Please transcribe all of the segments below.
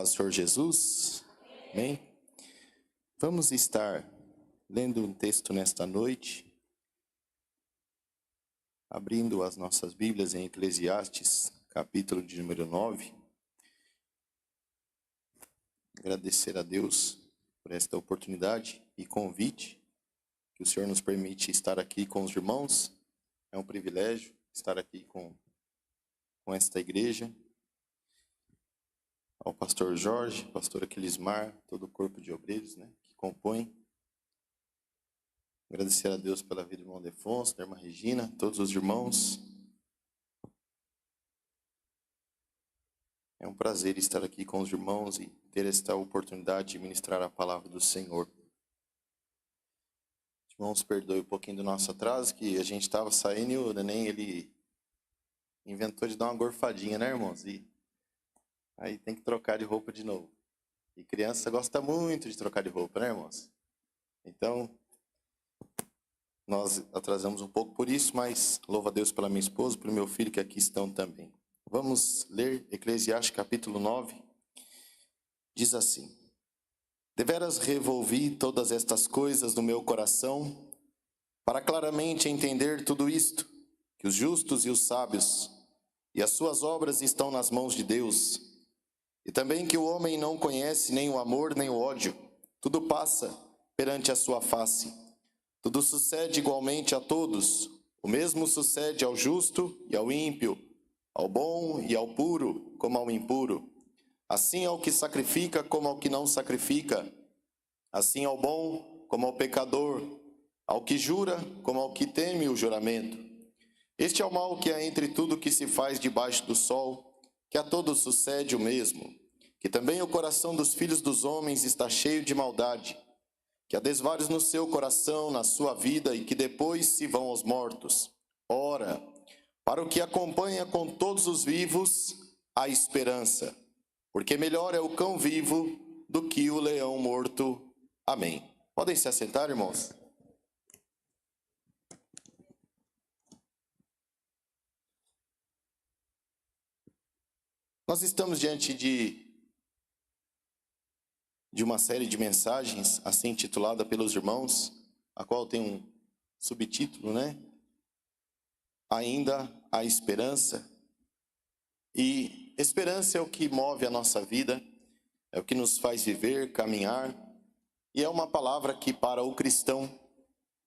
Senhor Jesus. Amém? Vamos estar lendo um texto nesta noite, abrindo as nossas Bíblias em Eclesiastes, capítulo de número 9. Agradecer a Deus por esta oportunidade e convite que o Senhor nos permite estar aqui com os irmãos. É um privilégio estar aqui com esta igreja. Ao pastor Jorge, pastor Aquilismar, todo o corpo de obreiros, que compõe. Agradecer a Deus pela vida do irmão Defonso, da irmã Regina, todos os irmãos. É um prazer estar aqui com os irmãos e ter esta oportunidade de ministrar a palavra do Senhor. Irmãos, perdoe um pouquinho do nosso atraso, que a gente estava saindo e o neném, ele inventou de dar uma gorfadinha, né, irmãos? E aí tem que trocar de roupa de novo. E criança gosta muito de trocar de roupa, né, irmãos? Então, nós atrasamos um pouco por isso, mas louvo a Deus pela minha esposa, pelo meu filho que aqui estão também. Vamos ler Eclesiastes capítulo 9. Diz assim: Deveras revolvi todas estas coisas no meu coração, para claramente entender tudo isto, que os justos e os sábios, e as suas obras estão nas mãos de Deus, e também que o homem não conhece nem o amor nem o ódio, tudo passa perante a sua face. Tudo sucede igualmente a todos, o mesmo sucede ao justo e ao ímpio, ao bom e ao puro, como ao impuro. Assim ao que sacrifica como ao que não sacrifica, assim ao bom como ao pecador, ao que jura como ao que teme o juramento. Este é o mal que há entre tudo que se faz debaixo do sol, que a todos sucede o mesmo, que também o coração dos filhos dos homens está cheio de maldade, que há desvarios no seu coração, na sua vida, e que depois se vão aos mortos. Ora, para o que acompanha com todos os vivos, há esperança, porque melhor é o cão vivo do que o leão morto. Amém. Podem se assentar, irmãos? Nós estamos diante de uma série de mensagens, assim intitulada pelos irmãos, a qual tem um subtítulo, Ainda há esperança. E esperança é o que move a nossa vida, é o que nos faz viver, caminhar, e é uma palavra que para o cristão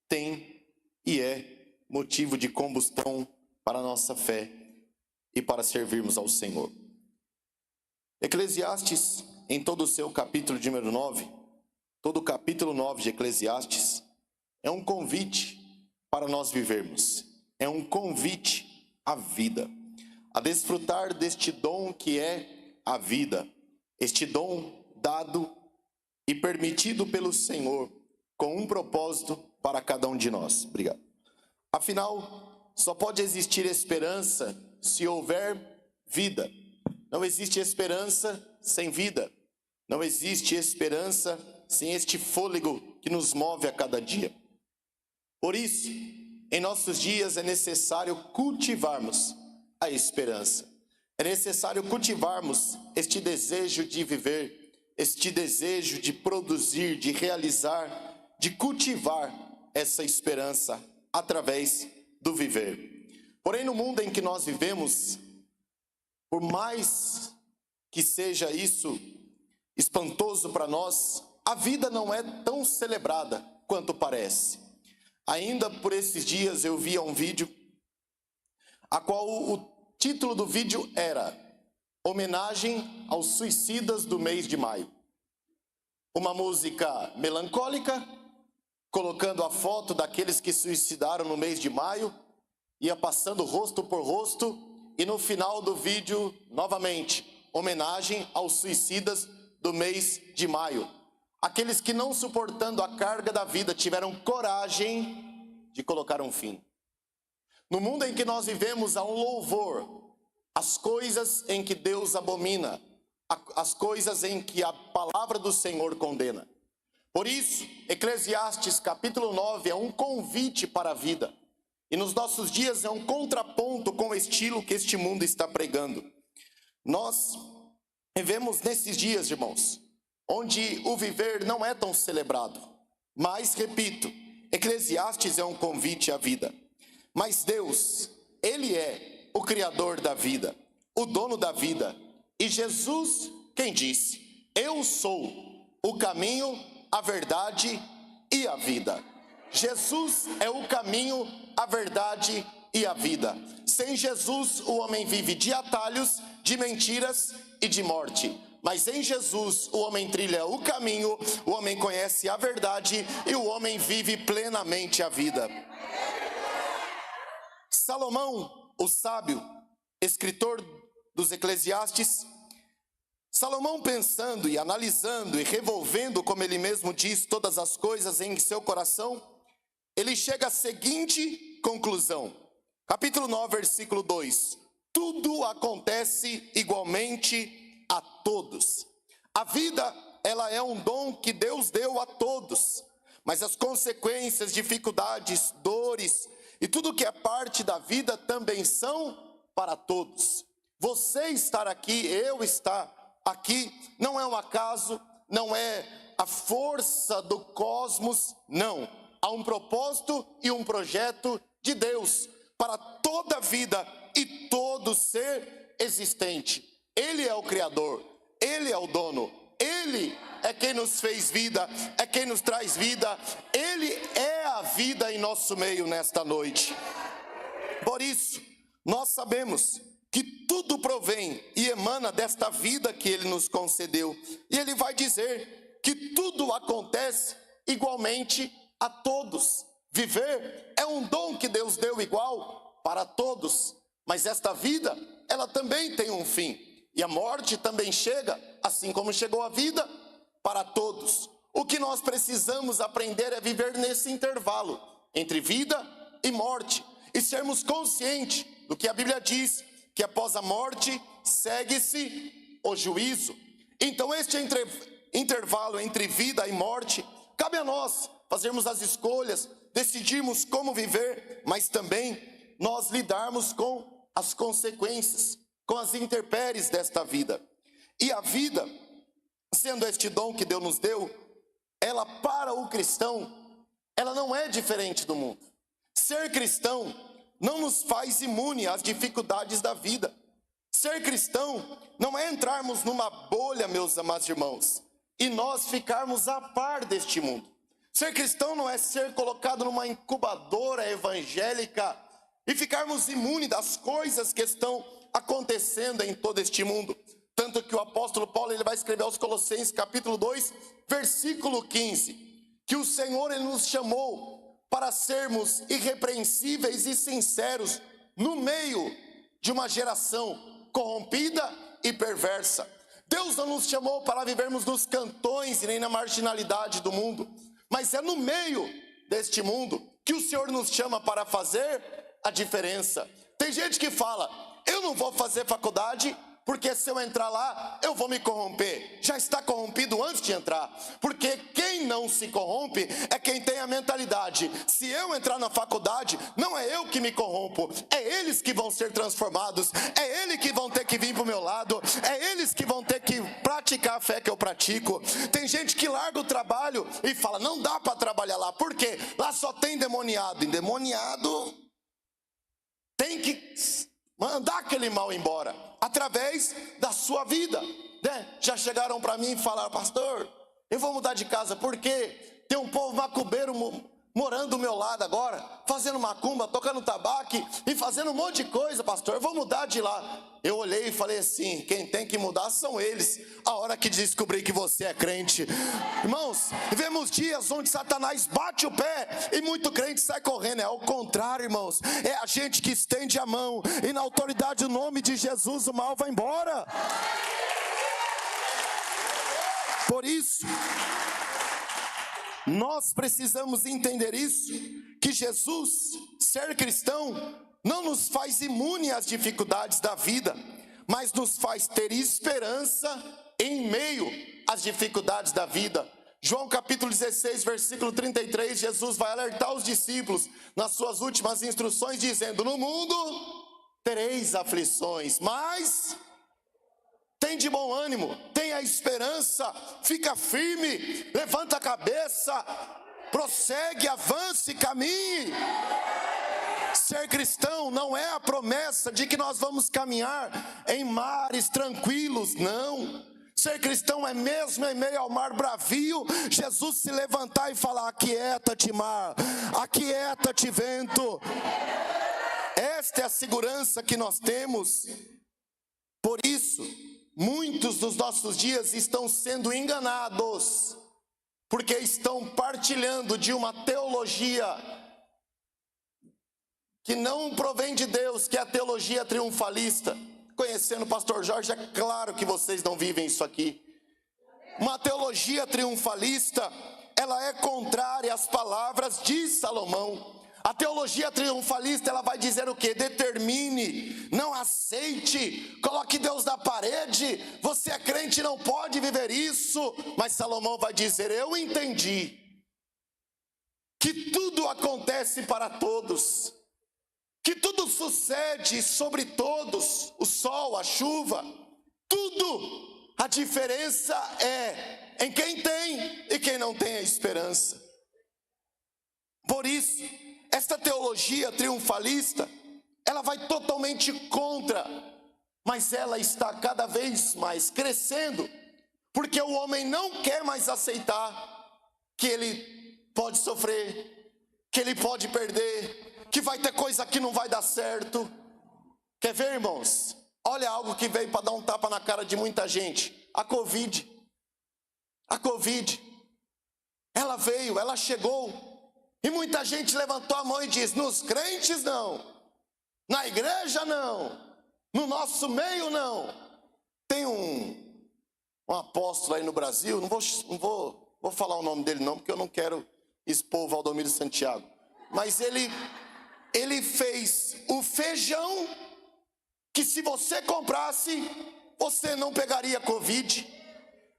tem e é motivo de combustão para a nossa fé e para servirmos ao Senhor. Eclesiastes, em todo o seu capítulo de número 9, todo o capítulo 9 de Eclesiastes, é um convite para nós vivermos, é um convite à vida, a desfrutar deste dom que é a vida, este dom dado e permitido pelo Senhor, com um propósito para cada um de nós. Obrigado. Afinal, só pode existir esperança se houver vida. Não existe esperança sem vida. Não existe esperança sem este fôlego que nos move a cada dia. Por isso, em nossos dias é necessário cultivarmos a esperança. É necessário cultivarmos este desejo de viver, este desejo de produzir, de realizar, de cultivar essa esperança através do viver. Porém, no mundo em que nós vivemos, por mais que seja isso espantoso para nós, a vida não é tão celebrada quanto parece. Ainda por esses dias eu via um vídeo, a qual o título do vídeo era Homenagem aos Suicidas do mês de maio. Uma música melancólica, colocando a foto daqueles que suicidaram no mês de maio, ia passando rosto por rosto, e no final do vídeo, novamente, homenagem aos suicidas do mês de maio. Aqueles que, não suportando a carga da vida, tiveram coragem de colocar um fim. No mundo em que nós vivemos, há um louvor às coisas em que Deus abomina, às coisas em que a palavra do Senhor condena. Por isso, Eclesiastes capítulo 9 é um convite para a vida. E nos nossos dias é um contraponto com o estilo que este mundo está pregando. Nós Vivemos nesses dias, irmãos, onde o viver não é tão celebrado. Mas, repito, Eclesiastes é um convite à vida. Mas Deus, Ele é o Criador da vida, o dono da vida. E Jesus, quem disse: eu sou o caminho, a verdade e a vida. Jesus é o caminho, a verdade e a vida. Sem Jesus, o homem vive de atalhos, de mentiras e de morte. Mas em Jesus, o homem trilha o caminho, o homem conhece a verdade e o homem vive plenamente a vida. Salomão, o sábio, escritor dos Eclesiastes, Salomão, pensando e analisando e revolvendo, como ele mesmo diz, todas as coisas em seu coração, ele chega à seguinte conclusão. Capítulo 9, versículo 2. Tudo acontece igualmente a todos. A vida, ela é um dom que Deus deu a todos, mas as consequências, dificuldades, dores e tudo que é parte da vida também são para todos. Você estar aqui, eu estar aqui, não é um acaso, não é a força do cosmos, não. Há um propósito e um projeto de Deus para toda a vida e todo ser existente. Ele é o Criador, Ele é o dono, Ele é quem nos fez vida, é quem nos traz vida, Ele é a vida em nosso meio nesta noite. Por isso, nós sabemos que tudo provém e emana desta vida que Ele nos concedeu. E Ele vai dizer que tudo acontece igualmente a todos. Viver é um dom que Deus deu igual para todos, mas esta vida, ela também tem um fim. E a morte também chega, assim como chegou a vida, para todos. O que nós precisamos aprender é viver nesse intervalo entre vida e morte, e sermos conscientes do que a Bíblia diz, que após a morte segue-se o juízo. Então este intervalo entre vida e morte, cabe a nós fazermos as escolhas, decidirmos como viver, mas também nós lidarmos com as consequências, com as intempéries desta vida. E a vida, sendo este dom que Deus nos deu, ela para o cristão, ela não é diferente do mundo. Ser cristão não nos faz imune às dificuldades da vida. Ser cristão não é entrarmos numa bolha, meus amados irmãos, e nós ficarmos a par deste mundo. Ser cristão não é ser colocado numa incubadora evangélica e ficarmos imunes das coisas que estão acontecendo em todo este mundo. Tanto que o apóstolo Paulo, ele vai escrever aos Colossenses capítulo 2, versículo 15, que o Senhor, ele nos chamou para sermos irrepreensíveis e sinceros no meio de uma geração corrompida e perversa. Deus não nos chamou para vivermos nos cantões e nem na marginalidade do mundo, mas é no meio deste mundo que o Senhor nos chama para fazer a diferença. Tem gente que fala: eu não vou fazer faculdade, porque se eu entrar lá, eu vou me corromper. Já está corrompido antes de entrar, porque quem não se corrompe é quem tem a mentalidade: se eu entrar na faculdade, não é eu que me corrompo, é eles que vão ser transformados, é eles que vão ter que vir para o meu lado, é eles que vão ter que praticar a fé que eu pratico. Tem gente que larga o trabalho e fala: não dá para trabalhar lá, porque lá só tem endemoniado. Endemoniado tem que mandar aquele mal embora, através da sua vida, né? Já chegaram para mim e falaram: pastor, eu vou mudar de casa, porque tem um povo macumbeiro morando do meu lado agora, fazendo macumba, tocando tabaco e fazendo um monte de coisa, pastor, eu vou mudar de lá. Eu olhei e falei assim: quem tem que mudar são eles, a hora que descobri que você é crente. Irmãos, vivemos dias onde Satanás bate o pé e muito crente sai correndo. É ao contrário, irmãos, é a gente que estende a mão e na autoridade do nome de Jesus o mal vai embora. Por isso, nós precisamos entender isso, que Jesus, ser cristão, não nos faz imune às dificuldades da vida, mas nos faz ter esperança em meio às dificuldades da vida. João capítulo 16, versículo 33, Jesus vai alertar os discípulos nas suas últimas instruções, dizendo: no mundo tereis aflições, mas tem tem de bom ânimo, tenha esperança, fica firme, levanta a cabeça, prossegue, avance, caminhe. Ser cristão não é a promessa de que nós vamos caminhar em mares tranquilos, não. Ser cristão é mesmo em meio ao mar bravio, Jesus se levantar e falar: aquieta-te mar, aquieta-te vento. Esta é a segurança que nós temos. Por isso, muitos dos nossos dias estão sendo enganados, porque estão partilhando de uma teologia que não provém de Deus, que é a teologia triunfalista. Conhecendo o pastor Jorge, é claro que vocês não vivem isso aqui. Uma teologia triunfalista, ela é contrária às palavras de Salomão. A teologia triunfalista, ela vai dizer o quê? Determine, não aceite, coloque Deus na parede. Você é crente e não pode viver isso. Mas Salomão vai dizer: eu entendi que tudo acontece para todos, que tudo sucede sobre todos, o sol, a chuva, tudo. A diferença é em quem tem e quem não tem a esperança. Por isso, esta teologia triunfalista, ela vai totalmente contra, mas ela está cada vez mais crescendo, porque o homem não quer mais aceitar que ele pode sofrer, que ele pode perder, que vai ter coisa que não vai dar certo. Quer ver, irmãos? Olha algo que veio para dar um tapa na cara de muita gente: a Covid. A Covid, ela veio, ela chegou, e muita gente levantou a mão e disse: nos crentes não, na igreja não, no nosso meio não. Tem um apóstolo aí no Brasil, não vou falar o nome dele não, porque eu não quero expor o Valdomiro Santiago, mas ele fez o feijão que, se você comprasse, você não pegaria Covid.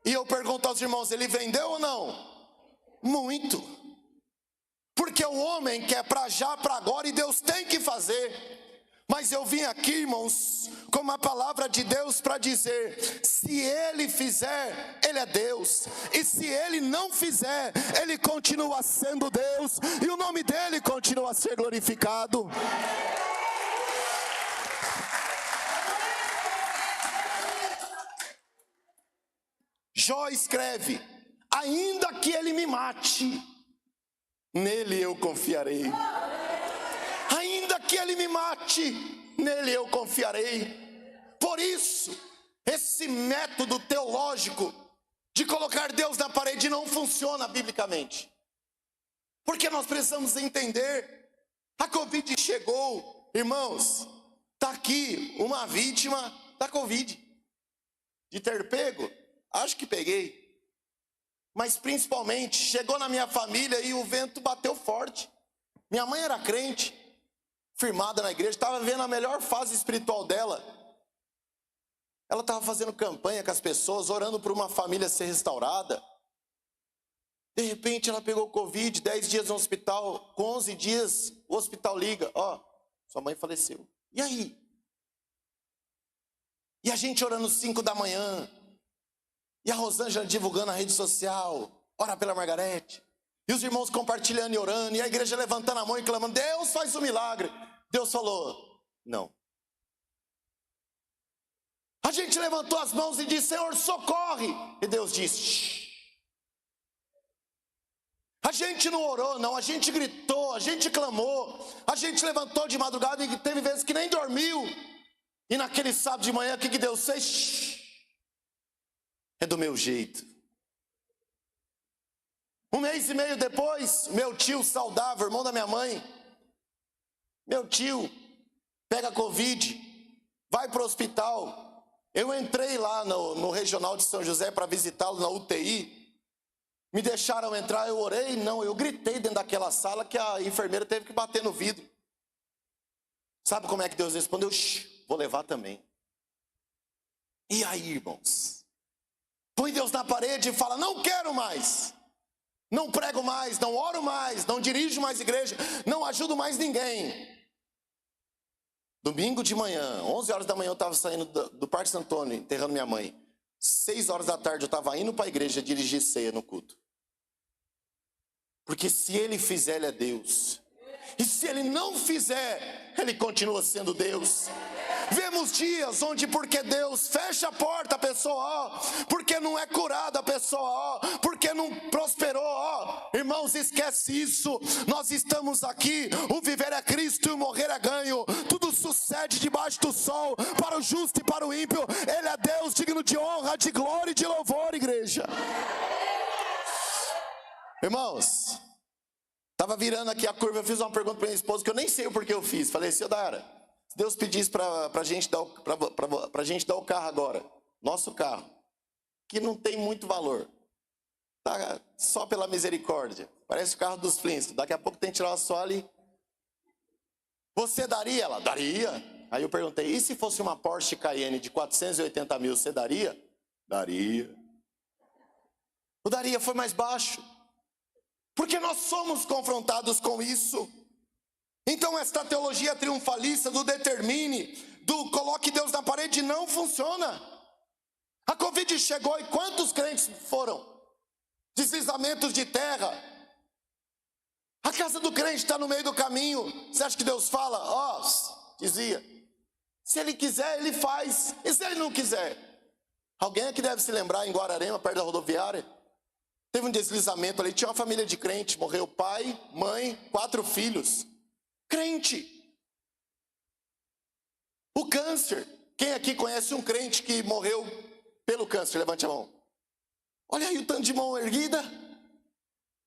E eu pergunto aos irmãos: ele vendeu ou não? Muito. Porque o homem quer para já, para agora, e Deus tem que fazer. Mas eu vim aqui, irmãos, com uma palavra de Deus para dizer: se Ele fizer, Ele é Deus. E se Ele não fizer, Ele continua sendo Deus, e o nome dEle continua a ser glorificado. Jó escreve: ainda que Ele me mate, nele eu confiarei. Ainda que Ele me mate, nele eu confiarei. Por isso, esse método teológico de colocar Deus na parede não funciona biblicamente. Porque nós precisamos entender: a Covid chegou, irmãos, está aqui uma vítima da Covid. De ter pego, acho que peguei. Mas principalmente, chegou na minha família e o vento bateu forte. Minha mãe era crente, firmada na igreja, estava vivendo a melhor fase espiritual dela. Ela estava fazendo campanha com as pessoas, orando por uma família ser restaurada. De repente ela pegou Covid, 10 dias no hospital. Com 11 dias, o hospital liga: ó, sua mãe faleceu. E aí? E a gente orando 5 da manhã. E a Rosângela divulgando na rede social: ora pela Margarete. E os irmãos compartilhando e orando. E a igreja levantando a mão e clamando: Deus faz um milagre. Deus falou: não. A gente levantou as mãos e disse: Senhor, socorre. E Deus disse: shh. A gente não orou não, a gente gritou, a gente clamou, a gente levantou de madrugada e teve vezes que nem dormiu. E naquele sábado de manhã, o que Deus fez? Shh. É do meu jeito. 1 mês e meio depois, meu tio saudável, irmão da minha mãe, meu tio pega Covid, vai para o hospital. Eu entrei lá no regional de São José para visitá-lo na UTI. Me deixaram entrar, eu orei? Não, eu gritei dentro daquela sala que a enfermeira teve que bater no vidro. Sabe como é que Deus respondeu? Shh, vou levar também. E aí, irmãos? Põe Deus na parede e fala: não quero mais. Não prego mais, não oro mais, não dirijo mais igreja, não ajudo mais ninguém. Domingo de manhã, 11 horas da manhã, eu estava saindo do Parque Santo Antônio, enterrando minha mãe. 6 horas da tarde eu estava indo para a igreja dirigir ceia no culto. Porque se ele fizer, ele é Deus. E se ele não fizer, ele continua sendo Deus. Vemos dias onde porque Deus fecha a porta, a pessoa, ó, porque não é curada a pessoa, ó, porque não prosperou, ó. Irmãos, esquece isso. Nós estamos aqui, o viver é Cristo e o morrer é ganho. Tudo sucede debaixo do sol, para o justo e para o ímpio. Ele é Deus digno de honra, de glória e de louvor, igreja. Irmãos, estava virando aqui a curva, eu fiz uma pergunta para minha esposa que eu nem sei o porquê eu fiz. Falei, seu Dara, se Deus pedisse para a gente dar o carro agora, nosso carro, que não tem muito valor, tá só pela misericórdia, parece o carro dos Flintstones, daqui a pouco tem que tirar o assoalho. Você daria? Ela, daria. Aí eu perguntei, e se fosse uma Porsche Cayenne de 480 mil, você daria? Daria. O daria foi mais baixo. Porque nós somos confrontados com isso. Então esta teologia triunfalista do determine, do coloque Deus na parede, não funciona. A Covid chegou e quantos crentes foram? Deslizamentos de terra. A casa do crente está no meio do caminho. Você acha que Deus fala? Ó, dizia, se ele quiser, ele faz. E se ele não quiser? Alguém aqui deve se lembrar, em Guararema, perto da rodoviária, teve um deslizamento ali, tinha uma família de crente, morreu pai, mãe, 4 filhos. Crente. O câncer. Quem aqui conhece um crente que morreu pelo câncer? Levante a mão. Olha aí o tanto de mão erguida.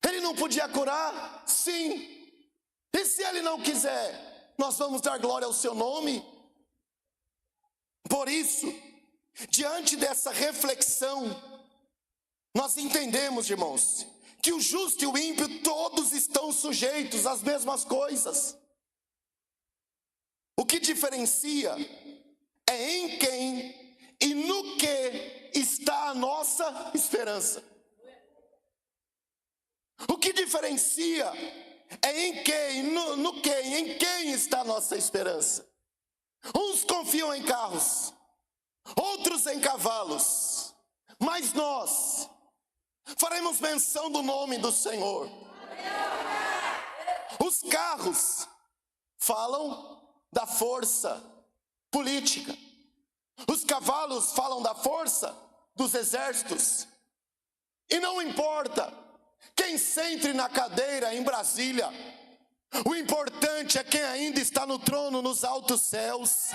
Ele não podia curar? Sim. E se ele não quiser, nós vamos dar glória ao seu nome? Por isso, diante dessa reflexão, nós entendemos, irmãos, que o justo e o ímpio todos estão sujeitos às mesmas coisas. O que diferencia é em quem e no que está a nossa esperança. O que diferencia é em quem, no que, em quem está a nossa esperança. Uns confiam em carros, outros em cavalos, mas nós faremos menção do nome do Senhor. Os carros falam da força política. Os cavalos falam da força dos exércitos. E não importa quem sente na cadeira em Brasília, o importante é quem ainda está no trono nos altos céus.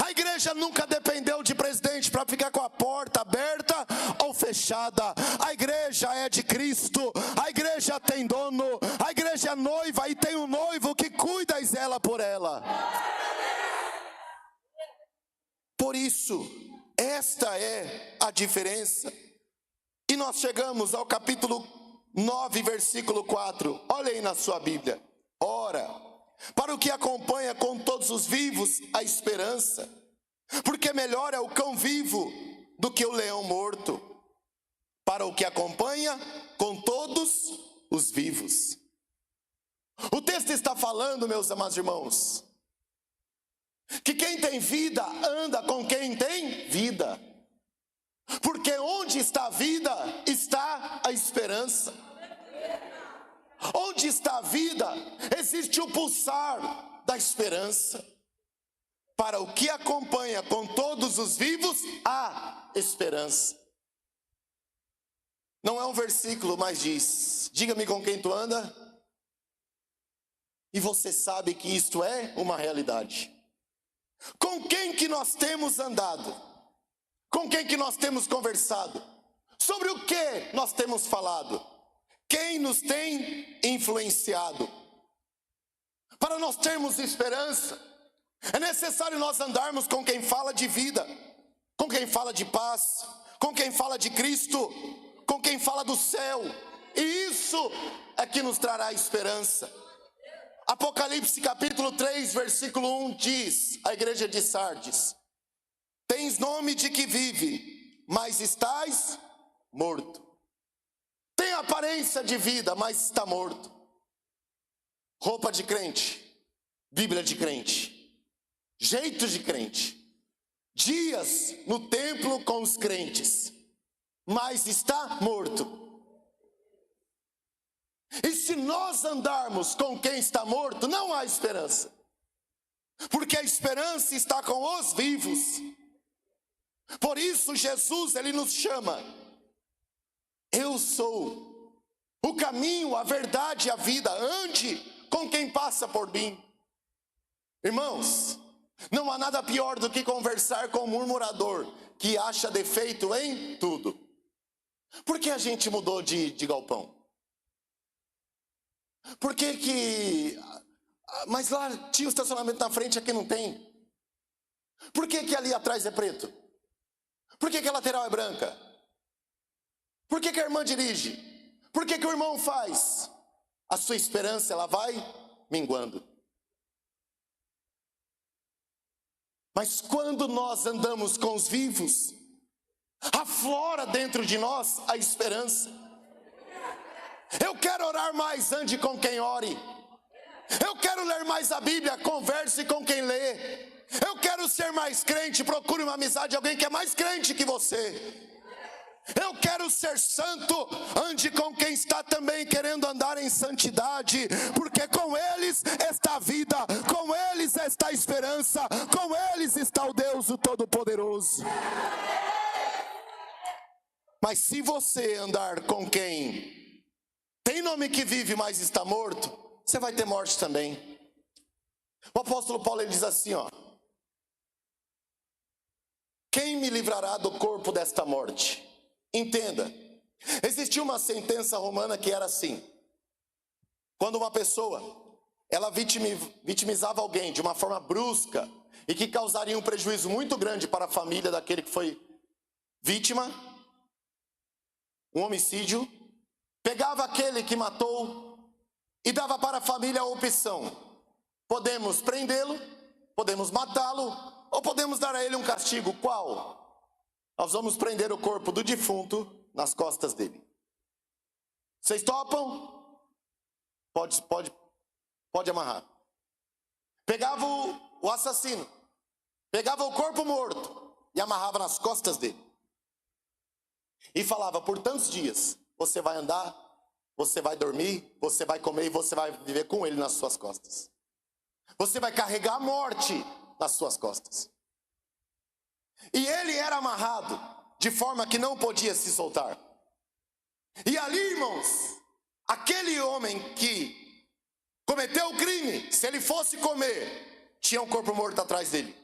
A igreja nunca dependeu de presidente para ficar com a porta aberta ou fechada. A igreja é de Cristo, a igreja tem dono, a igreja é noiva e tem um noivo que cuida e zela por ela. Por isso, esta é a diferença. E nós chegamos ao capítulo 9, versículo 4. Olha aí na sua Bíblia. Ora, para o que acompanha com todos os vivos a esperança, porque melhor é o cão vivo do que o leão morto. Para o que acompanha com todos os vivos. O texto está falando, meus amados irmãos, que quem tem vida anda com quem tem vida. Porque onde está a vida, está a esperança. Onde está a vida, existe o pulsar da esperança. Para o que acompanha com todos os vivos, há esperança. Não é um versículo, mas diz, diga-me com quem tu anda, e você sabe que isto é uma realidade. Com quem que nós temos andado? Com quem que nós temos conversado? Sobre o que nós temos falado? Quem nos tem influenciado? Para nós termos esperança, é necessário nós andarmos com quem fala de vida, com quem fala de paz, com quem fala de Cristo, com quem fala do céu. E isso é que nos trará esperança. Apocalipse capítulo 3, versículo 1 diz, a igreja de Sardes: tens nome de que vive, mas estás morto. Tem aparência de vida, mas está morto. Roupa de crente, Bíblia de crente, jeito de crente, dias no templo com os crentes, mas está morto. E se nós andarmos com quem está morto, não há esperança. Porque a esperança está com os vivos. Por isso Jesus, ele nos chama. Eu sou o caminho, a verdade e a vida. Ande com quem passa por mim. Irmãos, não há nada pior do que conversar com um murmurador que acha defeito em tudo. Por que a gente mudou de galpão? Por que mas lá tinha o estacionamento na frente, aqui não tem? Por que ali atrás é preto? Por que a lateral é branca? Por que a irmã dirige? Por que o irmão faz? A sua esperança, ela vai minguando. Mas quando nós andamos com os vivos, aflora dentro de nós a esperança. Eu quero orar mais, ande com quem ore. Eu quero ler mais a Bíblia, converse com quem lê. Eu quero ser mais crente, procure uma amizade de alguém que é mais crente que você. Eu quero ser santo, ande com quem está também querendo andar em santidade, porque com eles está a vida, com eles está a esperança, com eles está o Deus o Todo-Poderoso. Mas se você andar com quem tem nome que vive, mas está morto, você vai ter morte também. O apóstolo Paulo, ele diz assim, ó: quem me livrará do corpo desta morte? Entenda, existia uma sentença romana que era assim: quando uma pessoa, ela vitimizava alguém de uma forma brusca e que causaria um prejuízo muito grande para a família daquele que foi vítima, um homicídio, pegava aquele que matou e dava para a família a opção: podemos prendê-lo, podemos matá-lo, ou podemos dar a ele um castigo. Qual? Nós vamos prender o corpo do defunto nas costas dele. Vocês topam? Pode amarrar. Pegava o assassino, pegava o corpo morto e amarrava nas costas dele. E falava: por tantos dias você vai andar, você vai dormir, você vai comer e você vai viver com ele nas suas costas. Você vai carregar a morte nas suas costas. E ele era amarrado de forma que não podia se soltar. E ali, irmãos, aquele homem que cometeu o crime, se ele fosse comer, tinha um corpo morto atrás dele.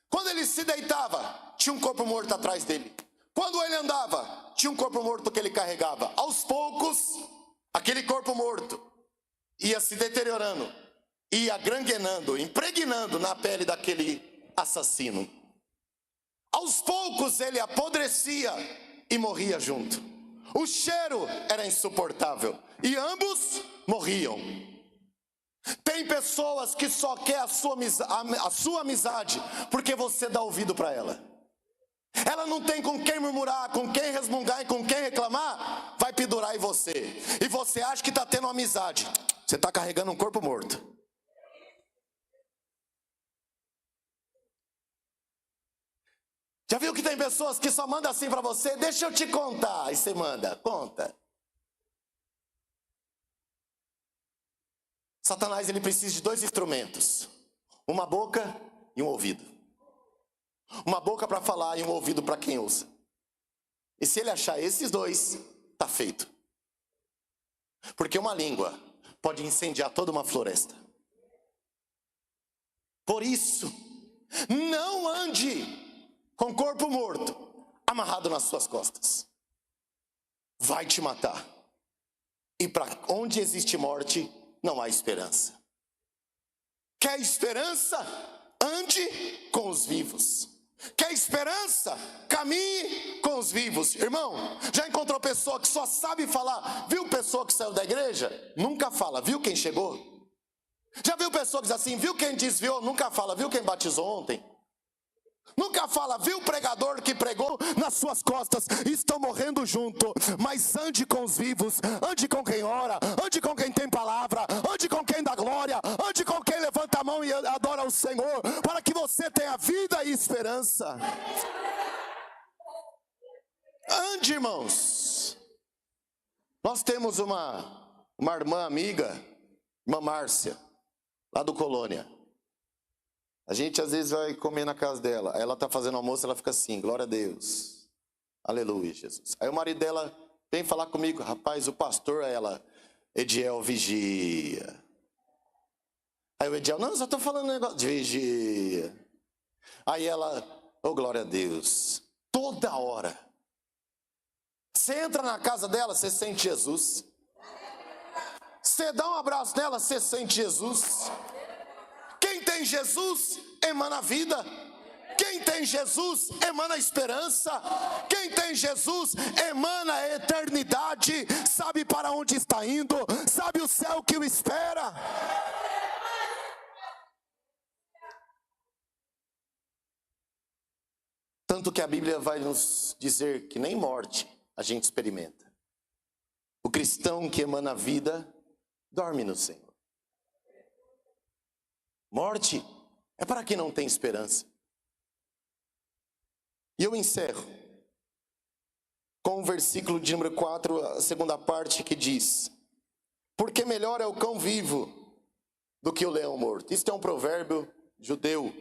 Quando ele se deitava, tinha um corpo morto atrás dele. Quando ele andava, tinha um corpo morto que ele carregava. Aos poucos, aquele corpo morto ia se deteriorando, ia granguenando, impregnando na pele daquele assassino. Aos poucos ele apodrecia e morria junto. O cheiro era insuportável e ambos morriam. Tem pessoas que só quer a sua amizade porque você dá ouvido para ela. Ela não tem com quem murmurar, com quem resmungar e com quem reclamar, vai pendurar em você. E você acha que está tendo uma amizade. Você está carregando um corpo morto. Já viu que tem pessoas que só mandam assim para você? Deixa eu te contar. E você manda, conta. Satanás, ele precisa de dois instrumentos: uma boca e um ouvido. Uma boca para falar e um ouvido para quem ouça. E se ele achar esses dois, tá feito. Porque uma língua pode incendiar toda uma floresta. Por isso, não ande com corpo morto amarrado nas suas costas. Vai te matar. E para onde existe morte, não há esperança. Quer esperança? Ande com os vivos. Quer esperança? Caminhe com os vivos. Irmão, já encontrou pessoa que só sabe falar? Viu pessoa que saiu da igreja? Nunca fala. Viu quem chegou? Já viu pessoa que diz assim? Viu quem desviou? Nunca fala. Viu quem batizou ontem? Nunca fala, viu o pregador que pregou nas suas costas, estão morrendo junto. Mas ande com os vivos, ande com quem ora, ande com quem tem palavra, ande com quem dá glória, ande com quem levanta a mão e adora o Senhor, para que você tenha vida e esperança. Ande, irmãos. Nós temos uma irmã amiga, irmã Márcia, lá do Colônia. A gente às vezes vai comer na casa dela. Aí ela está fazendo almoço, ela fica assim, glória a Deus. Aleluia, Jesus. Aí o marido dela vem falar comigo, rapaz, o pastor, ela, Ediel, vigia. Aí o Ediel, não, só estou falando um negócio de vigia. Aí ela, oh glória a Deus, toda hora. Você entra na casa dela, você sente Jesus. Você dá um abraço nela, você sente Jesus. Quem tem Jesus, emana vida. Quem tem Jesus, emana esperança. Quem tem Jesus, emana a eternidade. Sabe para onde está indo, sabe o céu que o espera. Tanto que a Bíblia vai nos dizer que nem morte a gente experimenta. O cristão que emana vida, dorme no Senhor. Morte é para quem não tem esperança. E eu encerro com o versículo de número 4, a segunda parte, que diz: porque melhor é o cão vivo do que o leão morto. Isso é um provérbio judeu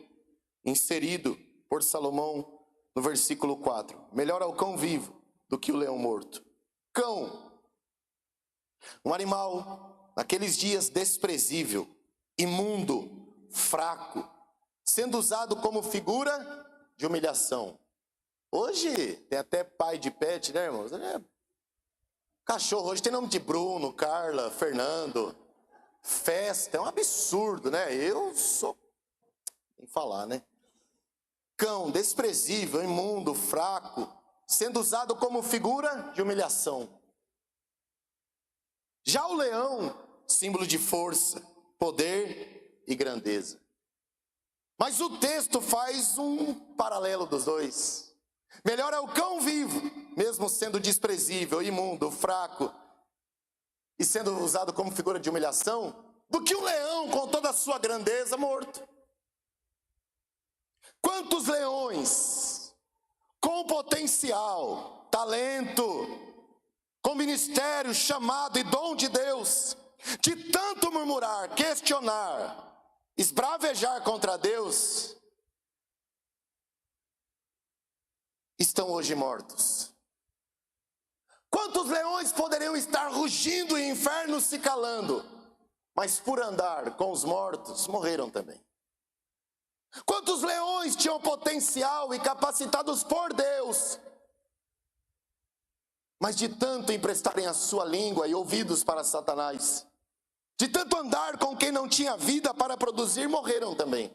inserido por Salomão no versículo 4. Melhor é o cão vivo do que o leão morto. Cão, um animal naqueles dias desprezível, imundo, fraco, sendo usado como figura de humilhação. Hoje tem até pai de pet, né, irmãos? Cachorro hoje tem nome de Bruno, Carla, Fernando. Festa, é um absurdo, né? Eu sou, tem que falar, né? Cão, desprezível, imundo, fraco, sendo usado como figura de humilhação. Já o leão, símbolo de força, poder e grandeza. Mas o texto faz um paralelo dos dois. Melhor é o cão vivo, mesmo sendo desprezível, imundo, fraco, e sendo usado como figura de humilhação, do que o leão com toda a sua grandeza morto. Quantos leões com potencial, talento, com ministério, chamado e dom de Deus, de tanto murmurar, questionar, esbravejar contra Deus, estão hoje mortos. Quantos leões poderiam estar rugindo e inferno se calando, mas por andar com os mortos, morreram também. Quantos leões tinham potencial e capacitados por Deus, mas de tanto emprestarem a sua língua e ouvidos para Satanás, de tanto andar com quem não tinha vida para produzir, morreram também.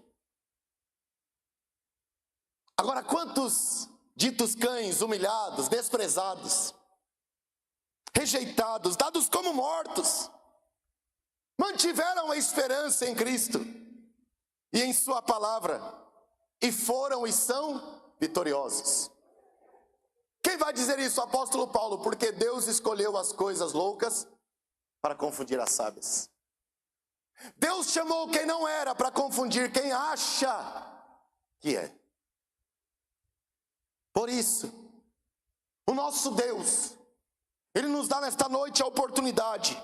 Agora, quantos ditos cães, humilhados, desprezados, rejeitados, dados como mortos, mantiveram a esperança em Cristo e em sua palavra, e foram e são vitoriosos. Quem vai dizer isso? O apóstolo Paulo, porque Deus escolheu as coisas loucas para confundir as sábias. Deus chamou quem não era para confundir quem acha que é. Por isso, o nosso Deus, Ele nos dá nesta noite a oportunidade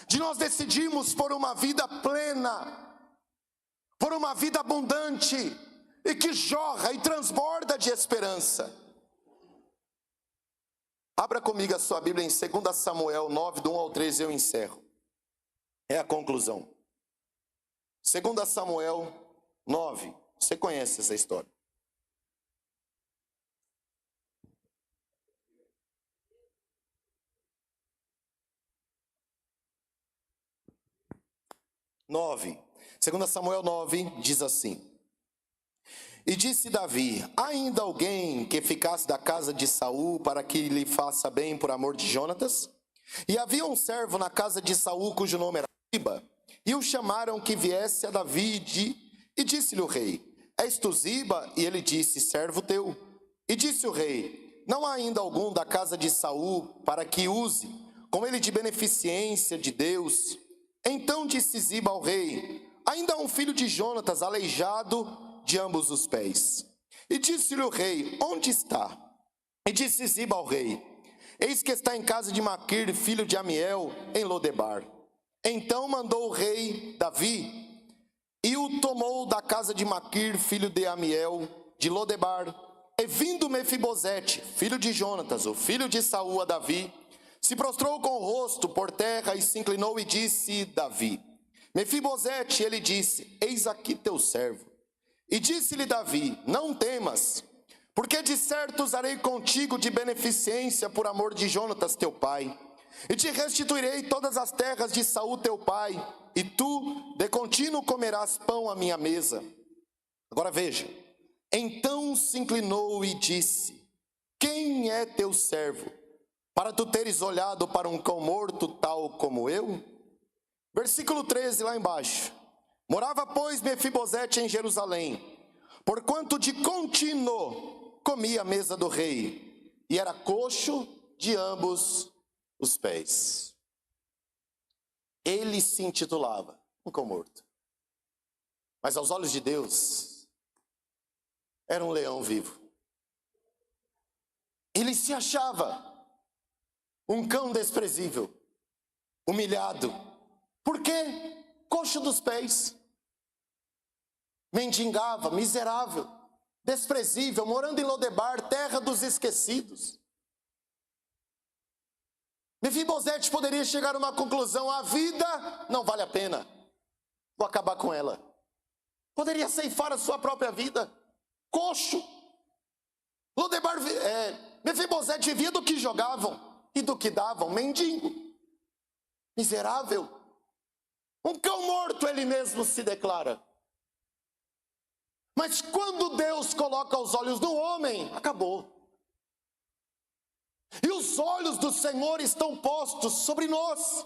de nós decidirmos por uma vida plena, por uma vida abundante e que jorra e transborda de esperança. Abra comigo a sua Bíblia em 2 Samuel 9, do 1 ao 13, eu encerro. É a conclusão. 2 Samuel 9, você conhece essa história. Nove. 2 Samuel 9 diz assim: e disse Davi: ainda alguém que ficasse da casa de Saul para que lhe faça bem por amor de Jonatas? E havia um servo na casa de Saul cujo nome era Siba, e o chamaram que viesse a Davi, e disse-lhe o rei: És tu Ziba? E ele disse: servo teu. E disse o rei: não há ainda algum da casa de Saul para que use com ele de beneficência de Deus? Então disse Ziba ao rei: ainda há um filho de Jonatas, aleijado de ambos os pés. E disse-lhe o rei: onde está? E disse Ziba ao rei: eis que está em casa de Maquir, filho de Amiel, em Lodebar. Então mandou o rei Davi, e o tomou da casa de Maquir, filho de Amiel, de Lodebar. E vindo Mefibosete, filho de Jonatas, o filho de Saul, a Davi, se prostrou com o rosto por terra e se inclinou e disse Davi: Mefibosete, ele disse: eis aqui teu servo. E disse-lhe Davi: não temas, porque de certo usarei contigo de beneficência por amor de Jonatas teu pai, e te restituirei todas as terras de Saul teu pai, e tu de contínuo comerás pão à minha mesa. Agora veja, então se inclinou e disse: quem é teu servo, para tu teres olhado para um cão morto tal como eu? Versículo 13 lá embaixo. Morava, pois, Mefibosete em Jerusalém, porquanto de contínuo comia a mesa do rei, e era coxo de ambos os pés. Ele se intitulava um cão morto, mas aos olhos de Deus era um leão vivo. Ele se achava um cão desprezível, humilhado. Por quê? Coxo dos pés. Mendigava, miserável, desprezível, morando em Lodebar, terra dos esquecidos. Mefibosete poderia chegar a uma conclusão: a vida não vale a pena, vou acabar com ela. Poderia ceifar a sua própria vida. Coxo. Lodebar, Mefibosete vivia do que jogavam e do que davam. Mendigo, miserável, um cão morto, ele mesmo se declara. Mas quando Deus coloca os olhos no homem, acabou. E os olhos do Senhor estão postos sobre nós.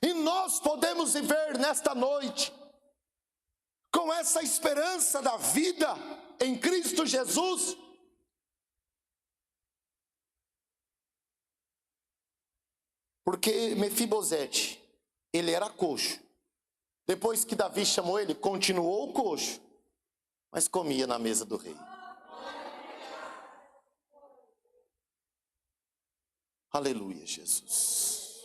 E nós podemos viver nesta noite com essa esperança da vida em Cristo Jesus. Porque Mefibosete, ele era coxo. Depois que Davi chamou ele, continuou coxo, mas comia na mesa do rei. Aleluia, Jesus.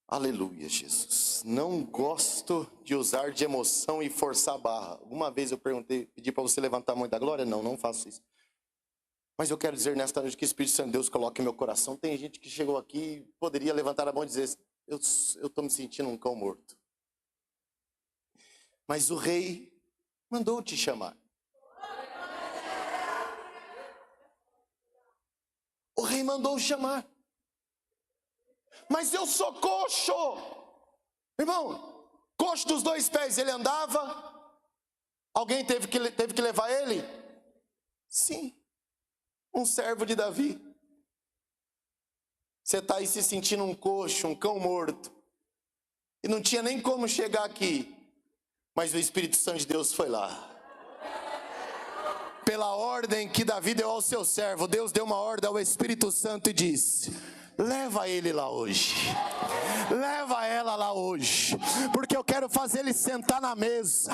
Aleluia, Jesus. Não gosto de usar de emoção e forçar a barra. Uma vez eu pedi para você levantar a mão da glória. Não faço isso. Mas eu quero dizer nesta noite que o Espírito Santo de Deus coloca em meu coração. Tem gente que chegou aqui e poderia levantar a mão e dizer: eu estou me sentindo um cão morto. Mas o rei mandou te chamar. O rei mandou chamar. Mas eu sou coxo. Irmão, coxo dos dois pés, ele andava? Alguém teve que levar ele? Sim, um servo de Davi. Você está aí se sentindo um coxo, um cão morto, e não tinha nem como chegar aqui, mas o Espírito Santo de Deus foi lá. Pela ordem que Davi deu ao seu servo, Deus deu uma ordem ao Espírito Santo e disse: leva ele lá hoje, leva ela lá hoje, porque eu quero fazer ele sentar na mesa.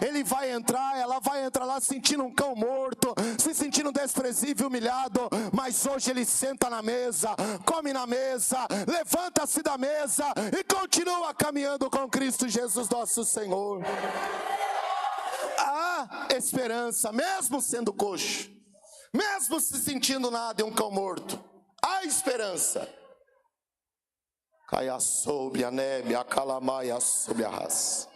Ele vai entrar, ela vai entrar lá sentindo um cão morto, se sentindo desprezível, humilhado, mas hoje ele senta na mesa, come na mesa, levanta-se da mesa e continua caminhando com Cristo Jesus nosso Senhor. Há esperança, mesmo sendo coxo, mesmo se sentindo nada e um cão morto, há esperança. Caia sobre a neve, a calamaia sobre a raça.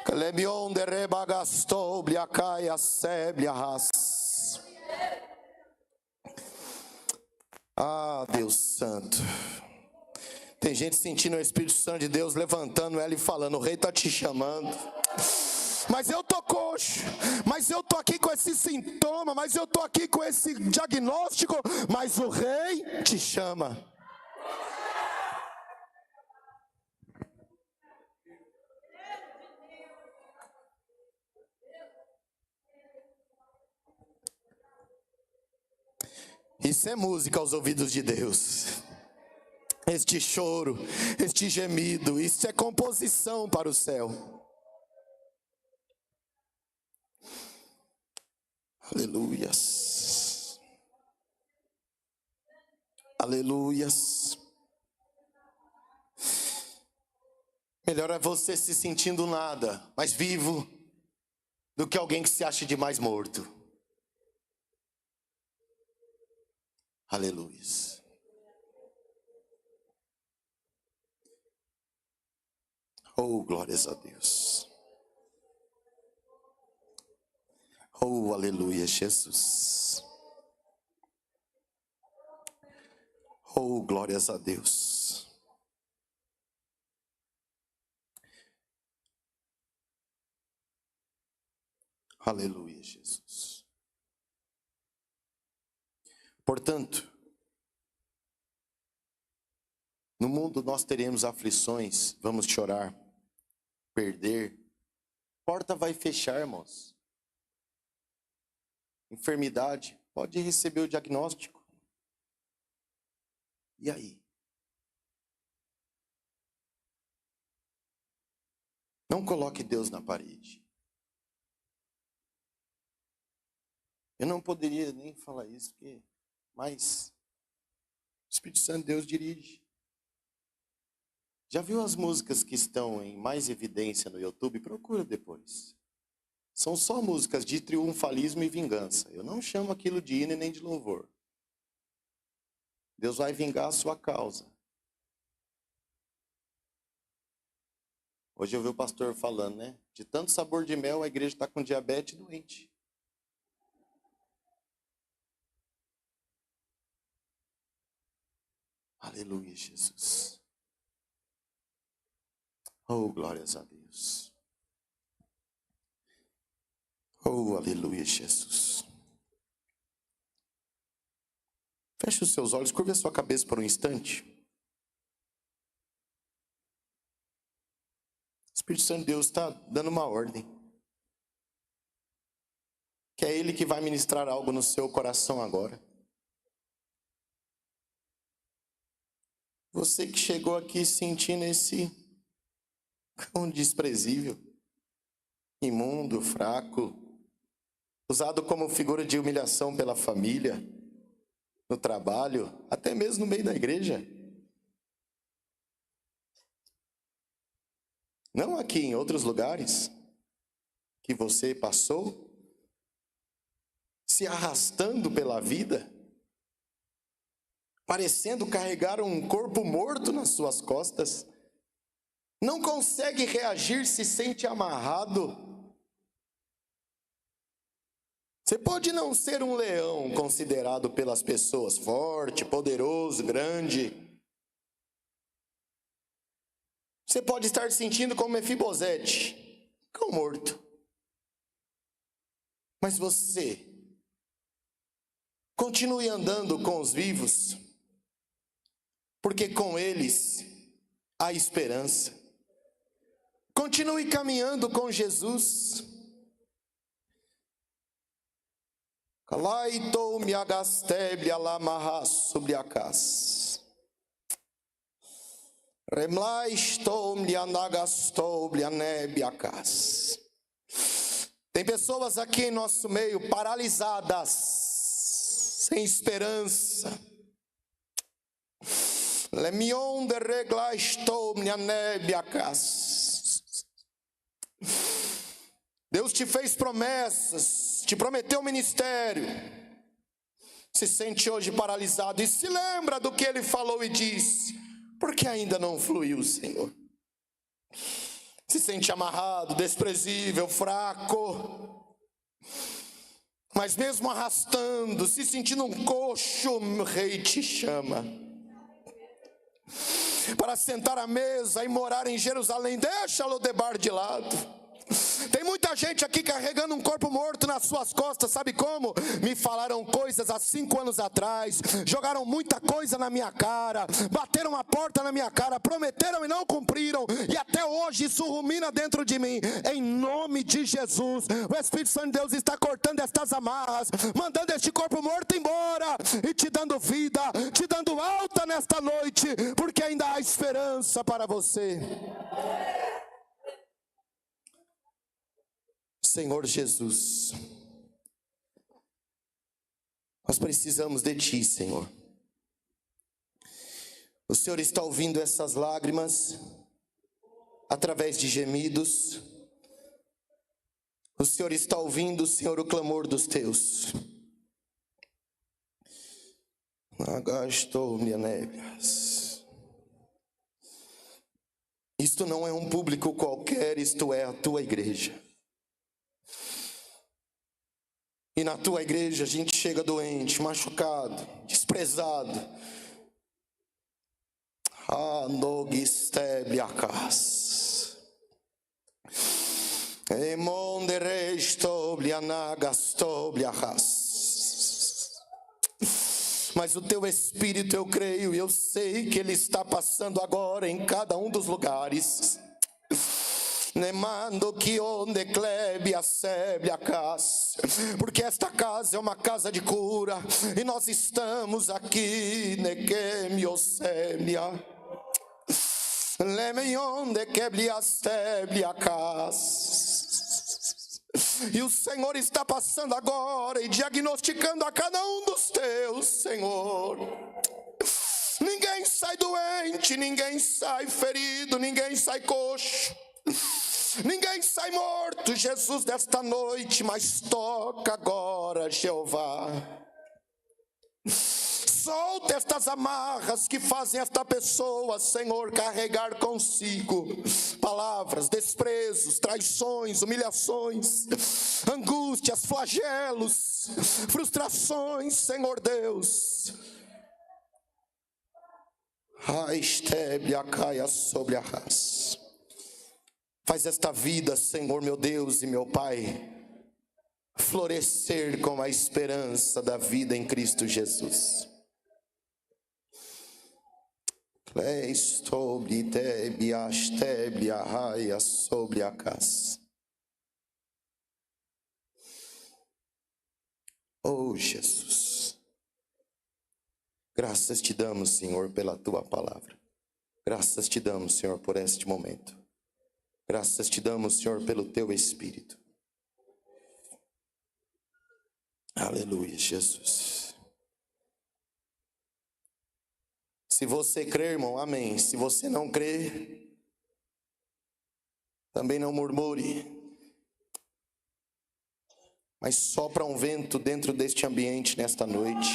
Calebion de rebagastou, a caia sebre a raça. Ah, Deus Santo. Tem gente sentindo o Espírito Santo de Deus levantando ela e falando: o rei está te chamando. Mas eu tô coxo, mas eu tô aqui com esse sintoma, mas eu tô aqui com esse diagnóstico, mas o rei te chama. Isso é música aos ouvidos de Deus. Este choro, este gemido, isso é composição para o céu. Aleluias. Aleluias. Melhor é você se sentindo nada, mas vivo, do que alguém que se acha demais morto. Aleluias. Oh, glórias a Deus. Oh, aleluia, Jesus. Oh, glórias a Deus. Aleluia, Jesus. Portanto, no mundo nós teremos aflições, vamos chorar, perder. Porta vai fechar, irmãos. Enfermidade, pode receber o diagnóstico. E aí? Não coloque Deus na parede. Eu não poderia nem falar isso, mas o Espírito Santo de Deus dirige. Já viu as músicas que estão em mais evidência no YouTube? Procura depois. São só músicas de triunfalismo e vingança. Eu não chamo aquilo de hino nem de louvor. Deus vai vingar a sua causa. Hoje eu vi o pastor falando, né? De tanto sabor de mel, a igreja está com diabetes e doente. Aleluia, Jesus. Oh, glórias a Deus. Oh, aleluia, Jesus. Feche os seus olhos, curva a sua cabeça por um instante. O Espírito Santo de Deus está dando uma ordem. Que é Ele que vai ministrar algo no seu coração agora. Você que chegou aqui sentindo esse cão desprezível, imundo, fraco, usado como figura de humilhação pela família, no trabalho, até mesmo no meio da igreja. Não aqui, em outros lugares que você passou, se arrastando pela vida, parecendo carregar um corpo morto nas suas costas, não consegue reagir, se sente amarrado. Você pode não ser um leão considerado pelas pessoas forte, poderoso, grande. Você pode estar sentindo como Mefibosete, cão morto. Mas você continue andando com os vivos, porque com eles há esperança. Continue caminhando com Jesus. Kalaitou me agastebli alamarra sobre a casa. Remlaistou me anagastou me anebe a casa. Tem pessoas aqui em nosso meio paralisadas, sem esperança. Lemion de regla estou minha nebe a casa. Deus te fez promessas, te prometeu ministério. Se sente hoje paralisado e se lembra do que Ele falou e disse, porque ainda não fluiu, Senhor. Se sente amarrado, desprezível, fraco. Mas mesmo arrastando, se sentindo um coxo, o Rei te chama para sentar à mesa e morar em Jerusalém. Deixa Lodebar de lado. Tem muita gente aqui carregando um corpo morto nas suas costas, sabe como? Me falaram coisas há 5 anos atrás, jogaram muita coisa na minha cara, bateram a porta na minha cara, prometeram e não cumpriram, e até hoje isso rumina dentro de mim. Em nome de Jesus, o Espírito Santo de Deus está cortando estas amarras, mandando este corpo morto embora e te dando vida, te dando alta nesta noite, porque ainda há esperança para você. Senhor Jesus, nós precisamos de Ti, Senhor. O Senhor está ouvindo essas lágrimas através de gemidos. O Senhor está ouvindo, Senhor, o clamor dos Teus. Agastou-me nébias. Isto não é um público qualquer, isto é a Tua igreja. E na Tua igreja a gente chega doente, machucado, desprezado. Anogistebliacas. Emonderestoblianagastobliacas. Mas o Teu Espírito, eu creio e eu sei que Ele está passando agora em cada um dos lugares. Porque esta casa é uma casa de cura, e nós estamos aqui. E o Senhor está passando agora e diagnosticando a cada um dos Teus, Senhor. Ninguém sai doente, ninguém sai ferido, ninguém sai coxo, ninguém sai morto, Jesus, desta noite. Mas toca agora, Jeová. Solta estas amarras que fazem esta pessoa, Senhor, carregar consigo palavras, desprezos, traições, humilhações, angústias, flagelos, frustrações, Senhor Deus. Sobre a raça. Faz esta vida, Senhor, meu Deus e meu Pai, florescer com a esperança da vida em Cristo Jesus. Sobre a casa. Oh, Jesus. Graças te damos, Senhor, pela Tua palavra. Graças te damos, Senhor, por este momento. Graças te damos, Senhor, pelo Teu Espírito. Aleluia, Jesus. Se você crê, irmão, amém. Se você não crê, também não murmure. Mas sopra um vento dentro deste ambiente nesta noite.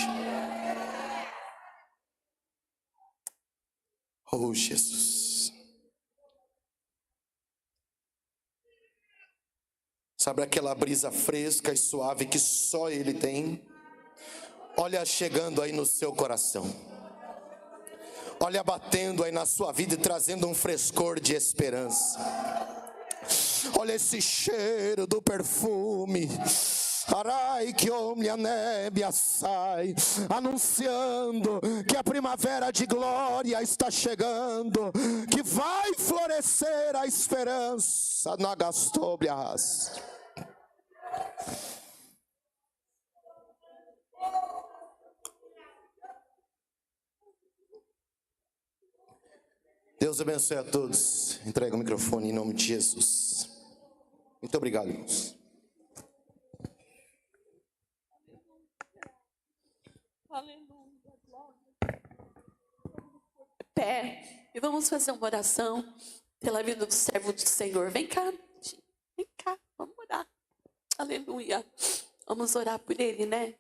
Oh, Jesus. Sabe aquela brisa fresca e suave que só Ele tem? Olha chegando aí no seu coração. Olha batendo aí na sua vida e trazendo um frescor de esperança. Olha esse cheiro do perfume. Arai que a nébia sai, anunciando que a primavera de glória está chegando, que vai florescer a esperança na Gastóblias. Deus abençoe a todos. Entrega o microfone em nome de Jesus. Muito obrigado, irmãos. Aleluia, glória. Pé, e vamos fazer uma oração pela vida do servo do Senhor. Vem cá, vamos orar. Aleluia. Vamos orar por ele, né?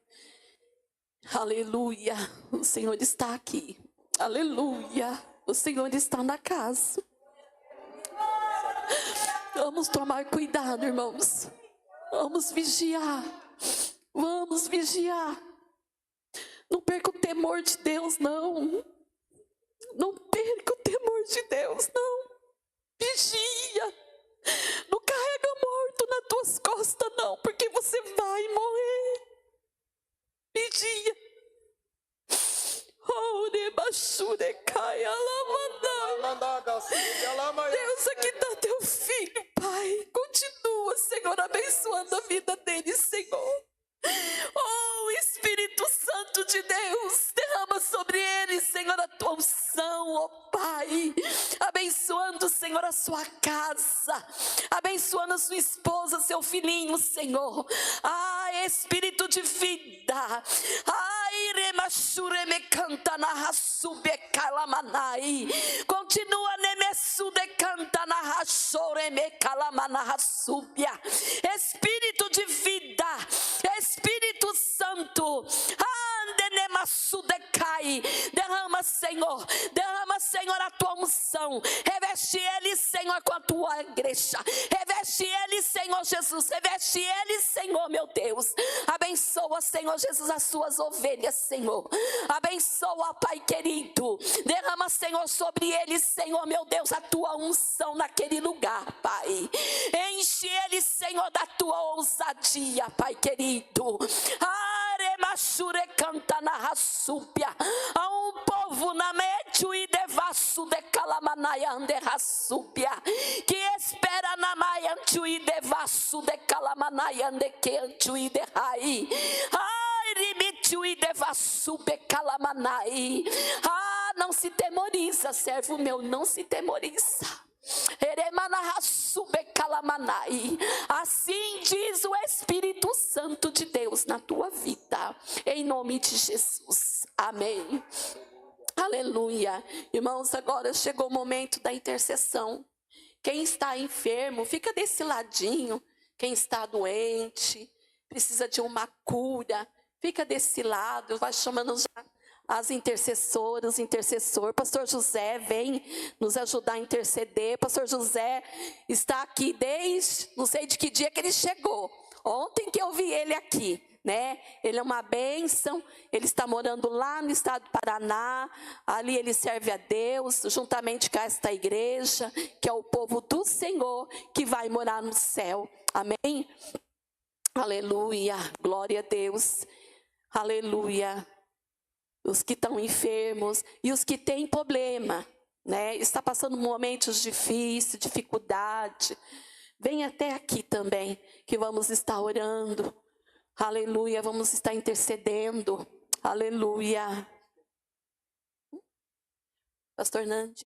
Aleluia. O Senhor está aqui. Aleluia. O Senhor está na casa. Vamos tomar cuidado, irmãos. Vamos vigiar. Vamos vigiar. Não perca o temor de Deus, não. Não perca o temor de Deus, não. Vigia. Não carrega morto nas tuas costas, não, porque você vai morrer. Vigia. Deus, aqui está teu filho, Pai. Continua, Senhor, abençoando a vida dele, Senhor. Oh, Espírito Santo de Deus, derrama sobre ele, Senhor, a tua unção, oh Pai. Abençoando, Senhor, a sua casa, abençoando a sua esposa, seu filhinho, Senhor. Ah, Espírito de vida. Ai, remashure me canta na rasube calamanai. Continua nemesude canta na rachore me calamana rasubia. Espírito de vida, Espírito Santo, ande nemassude cai. Derrama, Senhor, a tua unção. Reveste ele, Senhor, com a tua igreja. Reveste ele, Senhor Jesus. Reveste ele, Senhor, meu Deus. Abençoa, Senhor Jesus, as suas ovelhas, Senhor. Abençoa, Pai querido. Derrama, Senhor, sobre ele, Senhor, meu Deus, a tua unção naquele lugar, Pai. Enche ele, Senhor, da tua ousadia, Pai querido. Aremachure canta na rassúbia. A um povo na médio e devasso de calamanaya ande rassúbia. Que espera na maia e devasso de calamanaya ande que antu e de rai. Rimitiu e devassu be calamanai. Não se temoriza, servo meu, não se temoriza. Assim diz o Espírito Santo de Deus na tua vida, em nome de Jesus, amém. Aleluia. Irmãos, agora chegou o momento da intercessão. Quem está enfermo, fica desse ladinho. Quem está doente, precisa de uma cura, fica desse lado. Vai chamando já as intercessoras, intercessor. Pastor José vem nos ajudar a interceder. Pastor José está aqui desde, não sei de que dia que ele chegou. Ontem que eu vi ele aqui, né? Ele é uma bênção. Ele está morando lá no estado do Paraná. Ali ele serve a Deus, juntamente com esta igreja, que é o povo do Senhor, que vai morar no céu. Amém? Aleluia. Glória a Deus. Aleluia. Os que estão enfermos e os que têm problema, né? Está passando momentos difíceis, dificuldade. Vem até aqui também, que vamos estar orando. Aleluia, vamos estar intercedendo. Aleluia. Pastor Nandi.